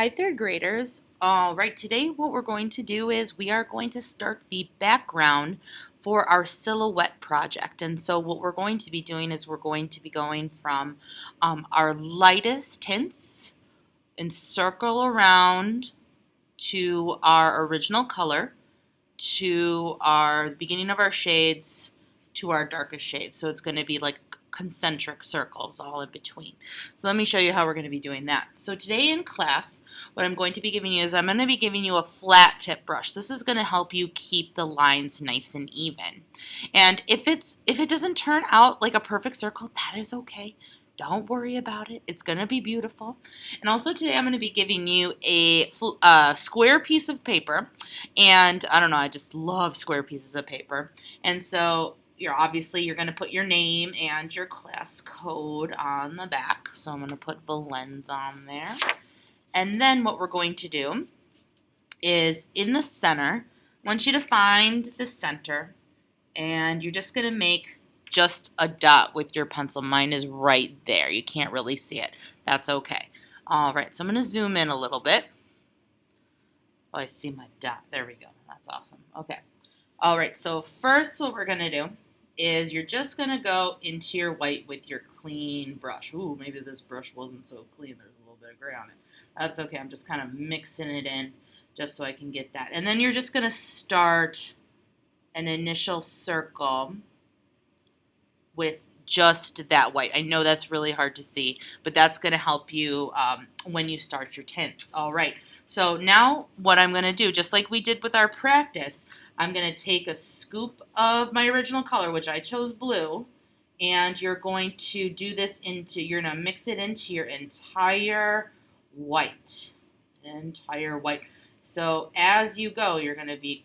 Hi, third graders. All right, today what we're going to do is we are going to start the background for our silhouette project. And so what we're going to be doing is we're going to be going from our lightest tints and circle around to our original color, to our beginning of our shades, to our darkest shades. So it's going to be like concentric circles all in between. So let me show you how we're going to be doing that. So today in class, what I'm going to be giving you is I'm going to be giving you a flat tip brush. This is going to help you keep the lines nice and even. And if it doesn't turn out like a perfect circle, that is okay. Don't worry about it. It's going to be beautiful. And also today I'm going to be giving you a square piece of paper. And I don't know, I just love square pieces of paper. And so you're going to put your name and your class code on the back. So I'm going to put Valens on there. And then what we're going to do is in the center, I want you to find the center. And you're just going to make just a dot with your pencil. Mine is right there. You can't really see it. That's okay. All right, so I'm going to zoom in a little bit. Oh, I see my dot. There we go. That's awesome. Okay. All right, so first what we're going to do is you're just going to go into your white with your clean brush. Ooh, maybe this brush wasn't so clean. There's a little bit of gray on it. That's okay. I'm just kind of mixing it in just so I can get that. And then you're just going to start an initial circle with just that white. I know that's really hard to see, but that's going to help you when you start your tints. All right. So now what I'm going to do, just like we did with our practice, I'm going to take a scoop of my original color, which I chose blue, and you're going to do this you're going to mix it into your entire white. Entire white. So as you go, you're going to be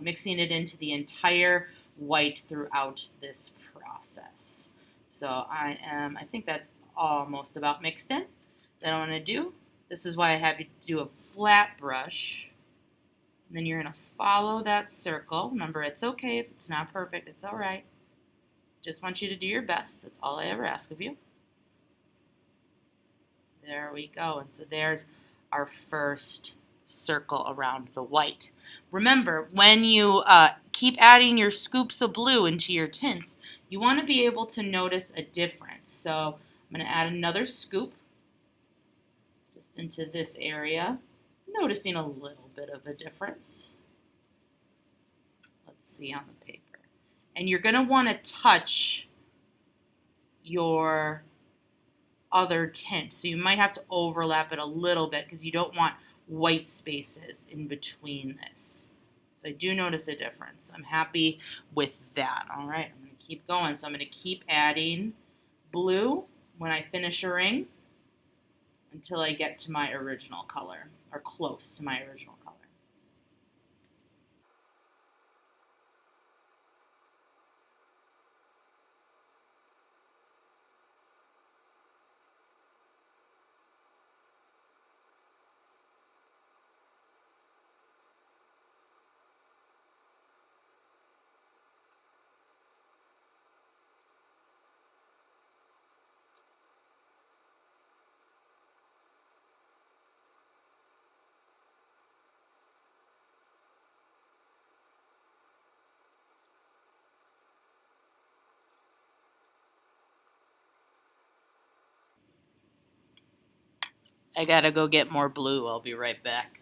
mixing it into the entire white throughout this process. So I think that's almost about mixed in. Then I want to do, this is why I have you do a flat brush. And then you're going to follow that circle. Remember, it's okay if it's not perfect. It's all right. Just want you to do your best. That's all I ever ask of you. There we go. And so there's our first circle around the white. Remember, when you keep adding your scoops of blue into your tints, you want to be able to notice a difference. So I'm going to add another scoop just into this area, noticing a little bit of a difference. Let's see on the paper. And you're going to want to touch your other tint. So you might have to overlap it a little bit because you don't want white spaces in between this. So I do notice a difference. I'm happy with that. All right, I'm going to keep going. So I'm going to keep adding blue when I finish a ring until I get to my original color, or close to my original color. I gotta go get more blue. I'll be right back.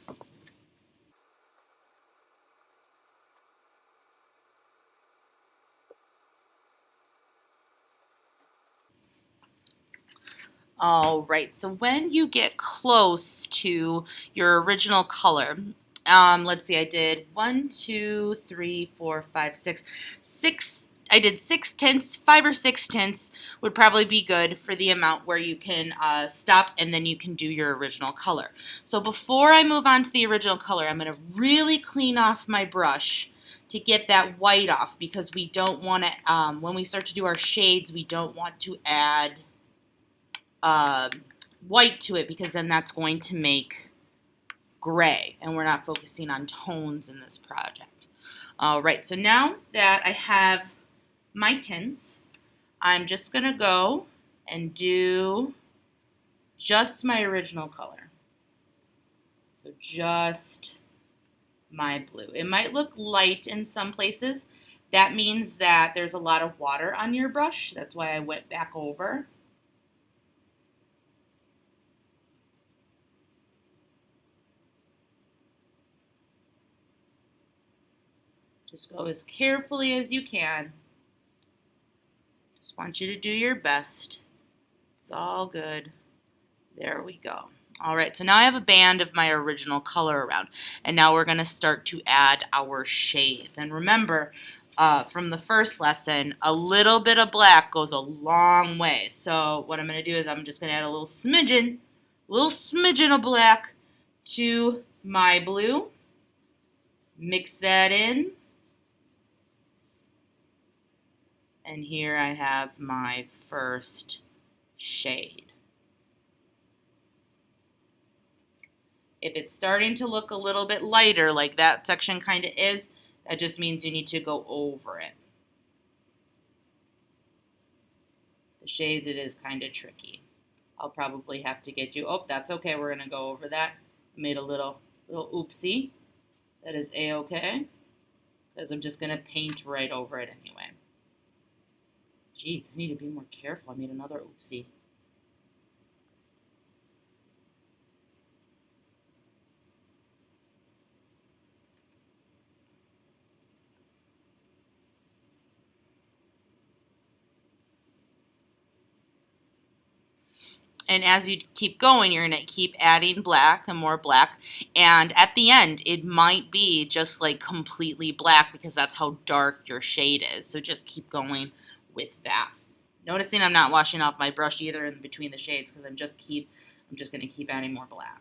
All right, so when you get close to your original color, let's see, I did 1, 2, 3, 4, 5, 6, 6. I did 6 tints, 5 or 6 tints would probably be good for the amount where you can stop and then you can do your original color. So before I move on to the original color, I'm going to really clean off my brush to get that white off because we don't want to, when we start to do our shades, we don't want to add white to it because then that's going to make gray and we're not focusing on tones in this project. All right, so now that I have my tints, I'm just going to go and do just my original color. So just my blue. It might look light in some places. That means that there's a lot of water on your brush. That's why I went back over. Just go as carefully as you can. Just want you to do your best. It's all good. There we go. All right, so now I have a band of my original color around, and now we're going to start to add our shades. And remember, from the first lesson, a little bit of black goes a long way. So what I'm going to do is I'm just going to add a little smidgen of black to my blue. Mix that in. And here I have my first shade. If it's starting to look a little bit lighter, like that section kind of is, that just means you need to go over it. The shades, it is kind of tricky. I'll probably have to get you, oh, that's okay, we're going to go over that. I made a little oopsie. That is A-okay, because I'm just going to paint right over it anyway. Jeez, I need to be more careful. I made another oopsie. And as you keep going, you're going to keep adding black and more black. And at the end, it might be just like completely black because that's how dark your shade is. So just keep going with that. Noticing I'm not washing off my brush either in between the shades because I'm just going to keep adding more black.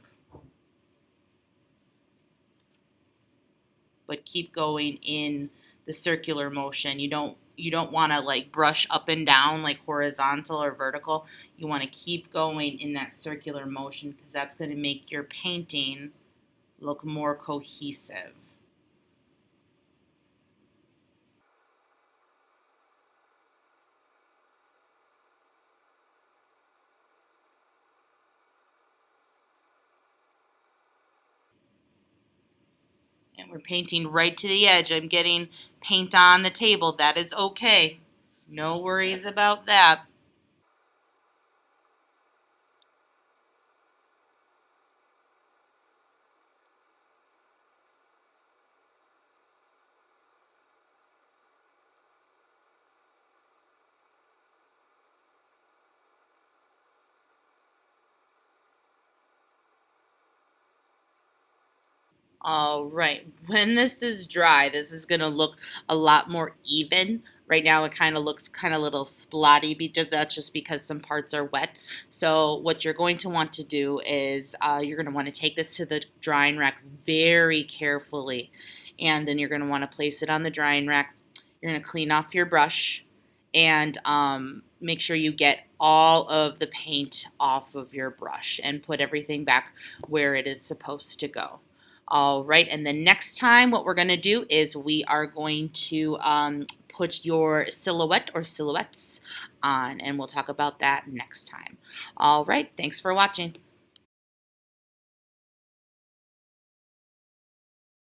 But keep going in the circular motion. You don't want to like brush up and down like horizontal or vertical. You want to keep going in that circular motion because that's going to make your painting look more cohesive. And we're painting right to the edge. I'm getting paint on the table. That is okay. No worries about that. All right, when this is dry, this is going to look a lot more even. Right now, it kind of looks kind of a little splotty. That's just because some parts are wet. So what you're going to want to do is you're going to want to take this to the drying rack very carefully. And then you're going to want to place it on the drying rack. You're going to clean off your brush and make sure you get all of the paint off of your brush and put everything back where it is supposed to go. All right, and then next time what we're going to do is we are going to put your silhouette or silhouettes on, and we'll talk about that next time. All right, thanks for watching.